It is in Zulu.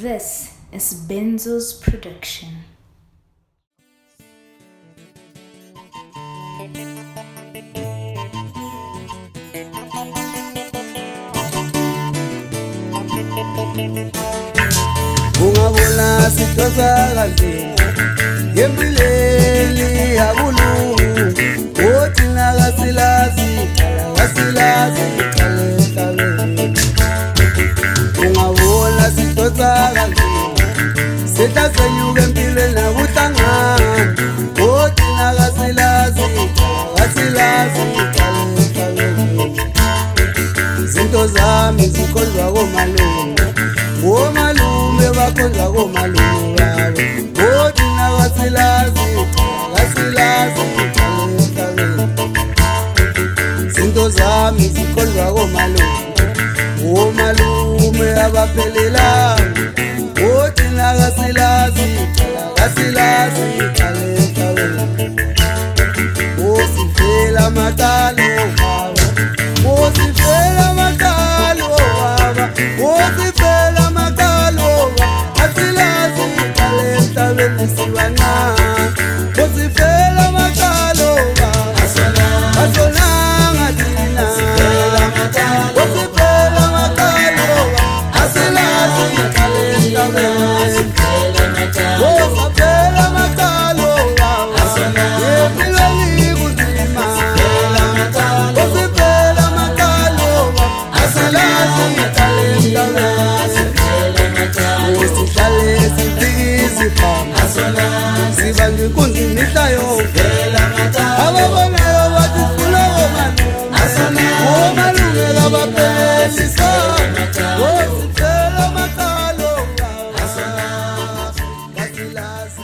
This is Benzo's production. Ungabona sithosa kanzima ngempileli yabulungu othina kasilazi qale emhlabeni. Ungabona sithosa kanzima sitasenyuka empilweni nakuhlangana othina kasilazi qale emhlabeni. Izinto zami zikhonjwa komalume, omalume bakhonjwa komalume babo, othina kasilazi qale emhlabeni. Izinto zami zikhonjwa komalume, omalume abaphelelanga, othina kasilazi qale emhlabeni. Osifela makalo baba, osifela makalo baba, osifela makalo baba, asilazi qale emhlabeni sibancane. Osifela makalo baba, asonanga thina, osifela makalo baba, asilazi qale emhlabeni. Osifela makalo baba, empilweni kunzima. Osifela makalo baba, asilazi qale emhlabeni. Sihlale siphikise phama, sibanjwe inkunzi imihla yonke. Ababonayo bathi sifuna omalume kabaphelelisa. Osifela makalo baba, asilazi